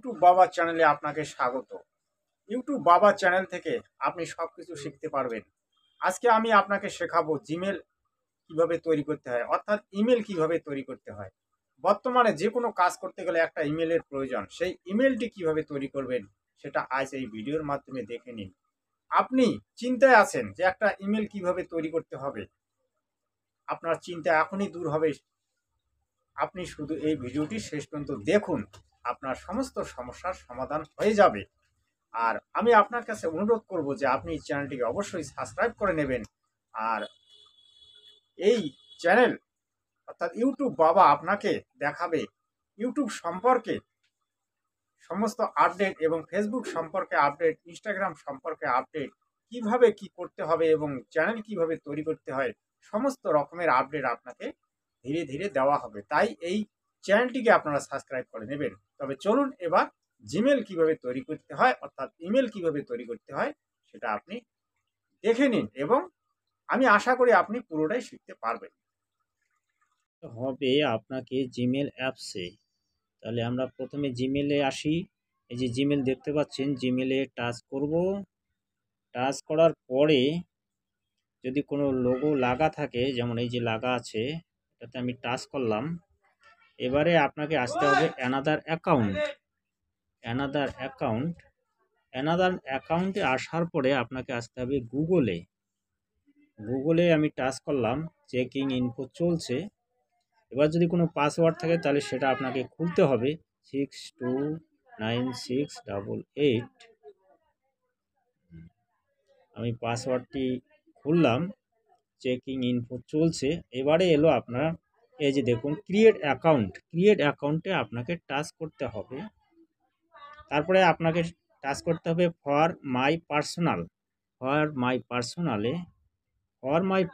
YouTube বাবা চ্যানেলে আপনাকে স্বাগত। ইউটিউব বাবা চ্যানেল থেকে আপনি সবকিছু শিখতে পারবেন। আজকে আমি আপনাকে শেখাবো জিমেল কিভাবে তৈরি করতে হয়, অর্থাৎ ইমেল কিভাবে তৈরি করতে হয়। বর্তমানে যে কোনো কাজ করতে গেলে একটা ইমেলের প্রয়োজন। সেই ইমেলটি কিভাবে তৈরি করবেন সেটা আজ এই ভিডিওর মাধ্যমে দেখে নিন। আপনি চিন্তায় আছেন যে একটা ইমেল কিভাবে তৈরি করতে হবে, আপনার চিন্তা এখনই দূর হবে। আপনি শুধু এই ভিডিওটি শেষ পর্যন্ত দেখুন, আপনার সমস্ত সমস্যার সমাধান হয়ে যাবে। আর আমি আপনার কাছে অনুরোধ করব যে আপনি এই চ্যানেলটিকে অবশ্যই সাবস্ক্রাইব করে নেবেন। আর এই চ্যানেল অর্থাৎ ইউটিউব বাবা আপনাকে দেখাবে ইউটিউব সম্পর্কে সমস্ত আপডেট এবং ফেসবুক সম্পর্কে আপডেট, ইনস্টাগ্রাম সম্পর্কে আপডেট, কিভাবে কি করতে হবে এবং চ্যানেল কিভাবে তৈরি করতে হয়, সমস্ত রকমের আপডেট আপনাকে ধীরে ধীরে দেওয়া হবে। তাই এই চ্যানেলটিকে আপনারা সাবস্ক্রাইব করে নেবেন। তবে চলুন এবার জিমেল কিভাবে তৈরি করতে হয় অর্থাৎ ইমেল কিভাবে তৈরি করতে হয় সেটা আপনি দেখে নিন এবং আমি আশা করি আপনি পুরোটাই শিখতে পারবেন। হবে আপনাকে জিমেল অ্যাপসে। তাহলে আমরা প্রথমে জিমেলে আসি। এই যে জিমেল দেখতে পাচ্ছেন, জিমেলে টাচ করব। টাচ করার পরে যদি কোনো লোগো লাগা থাকে, যেমন এই যে লাগা আছে, এটাতে আমি টাচ করলাম। এবারে আপনাকে আসতে হবে অ্যানাদার অ্যাকাউন্টে আসার পরে আপনাকে আসতে হবে গুগলে আমি টাচ করলাম। চেকিং ইনফো চলছে। এবার যদি কোনো পাসওয়ার্ড থাকে তাহলে সেটা আপনাকে খুলতে হবে। 629688। আমি পাসওয়ার্ডটি খুললাম। চেকিং ইনফো চলছে। এবারে এলো আপনার এই যে দেখুন ক্রিয়েট অ্যাকাউন্টে আপনাকে টাচ করতে হবে। তারপরে আপনাকে টাচ করতে হবে ফর মাই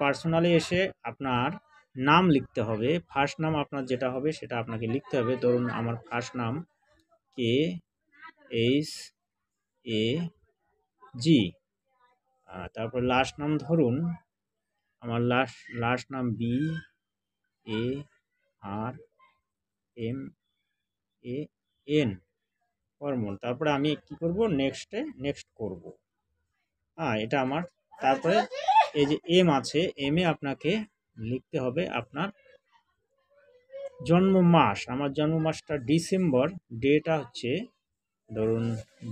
পার্সোনালে এসে আপনার নাম লিখতে হবে। ফার্স্ট নাম আপনার যেটা হবে সেটা আপনাকে লিখতে হবে। ধরুন আমার ফার্স্ট নাম KHAG। তারপর লাস্ট নাম ধরুন আমার লাস্ট নাম BARMAN বর্মন। তারপরে আমি কি করব, নেক্সট করব। এটা আমার। তারপরে এই যে এম আছে, এমে আপনাকে লিখতে হবে আপনার জন্ম মাস। আমার জন্ম মাসটা ডিসেম্বর, ডেটা হচ্ছে ধরুন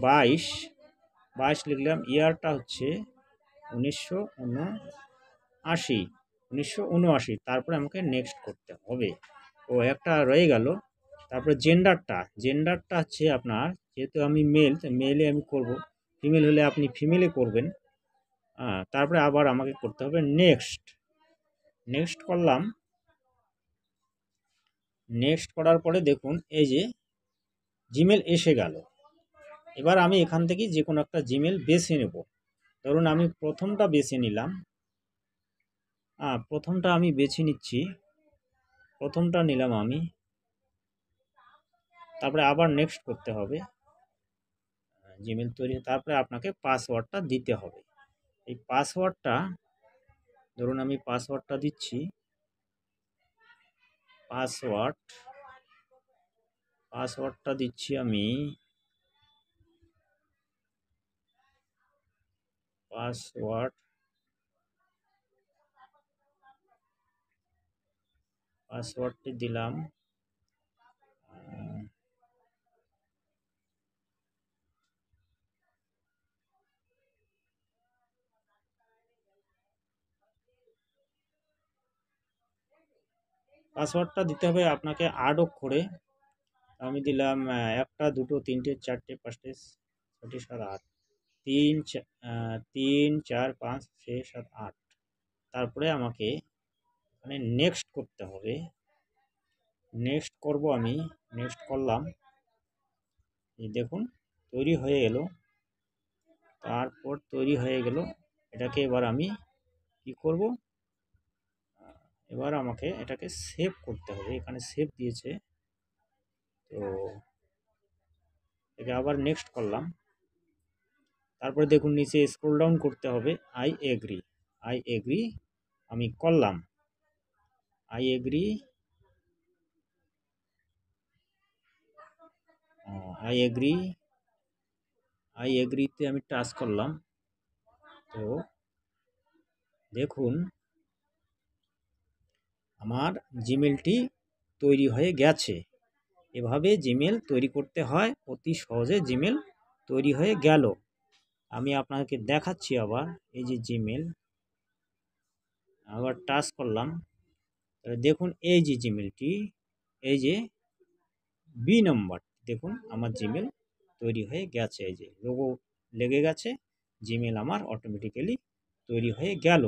22 লিখলাম। ইয়ারটা হচ্ছে 1979। তারপরে আমাকে নেক্সট করতে হবে। একটা রয়ে গেল। তারপরে জেন্ডারটা হচ্ছে আপনার, যেহেতু আমি মেল, মেলে আমি করব। ফিমেল হলে আপনি ফিমেলে করবেন। তারপরে আবার আমাকে করতে হবে নেক্সট করলাম। নেক্সট করার পরে দেখুন এই যে জিমেল এসে গেল। এবার আমি এখান থেকে যে কোনো একটা জিমেল বেছে নেব। ধরুন আমি প্রথমটা বেছে নিলাম। প্রথমটা আমি বেছে নিচ্ছি। প্রথমটা নিলাম আমি। তারপরে আবার নেক্সট করতে হবে। জিমেল তৈরি, তারপরে আপনাকে পাসওয়ার্ডটা দিতে হবে। এই পাসওয়ার্ডটা ধরুন আমি পাসওয়ার্ডটা দিচ্ছি। পাসওয়ার্ডটা দিচ্ছি আমি। পাসওয়ার্ডটি দিলাম। পাসওয়ার্ডটা দিতে হবে আপনাকে 8 অক্ষরে। আমি দিলাম 1 2 3 4 5 6 7 8। 3 4 5 6 7 8। তারপরে আমাকে মানে নেক্সট করতে হবে। নেক্সট করব আমি। নেক্সট করলাম। এই দেখুন তৈরি হয়ে গেল। তারপর তৈরি হয়ে গেল। এটাকে এবার আমি কি করব, এবার আমাকে এটাকে সেভ করতে হবে। এখানে সেভ দিয়েছে, তো এটাকে আবার নেক্সট করলাম। তারপরে দেখুন নিচে স্ক্রল ডাউন করতে হবে। আই এগ্রি আমি করলাম। আই এগ্রিতে আমি টাচ করলাম। তো দেখুন আমার জিমেলটি তৈরি হয়ে গেছে। এভাবে জিমেল তৈরি করতে হয়, অতি সহজে জিমেল তৈরি হয়ে গেল। আমি আপনাকে দেখাচ্ছি আবার। এই যে জিমেল, আবার টাচ করলাম। তাহলে দেখুন এই যে জিমেলটি, এই যে বি নম্বর, দেখুন আমার জিমেল তৈরি হয়ে গেছে। এই যে লোগো লেগে গেছে, জিমেল আমার অটোমেটিক্যালি তৈরি হয়ে গেল।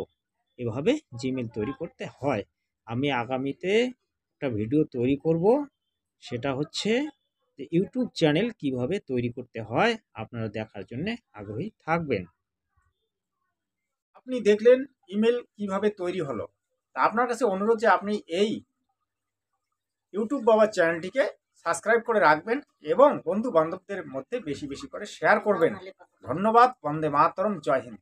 এভাবে জিমেল তৈরি করতে হয়। আমি আগামীতে একটা ভিডিও তৈরি করব, সেটা হচ্ছে যে ইউটিউব চ্যানেল কিভাবে তৈরি করতে হয়, আপনারা দেখার জন্য আগ্রহী থাকবেন। আপনি দেখলেন ইমেল কিভাবে তৈরি হলো। তা আপনার কাছে অনুরোধ যে আপনি এই ইউটিউব বাবা চ্যানেলটিকে সাবস্ক্রাইব করে রাখবেন এবং বন্ধু বান্ধবদের মধ্যে বেশি বেশি করে শেয়ার করবেন। ধন্যবাদ। বন্দে মাতরম। জয় হিন্দ।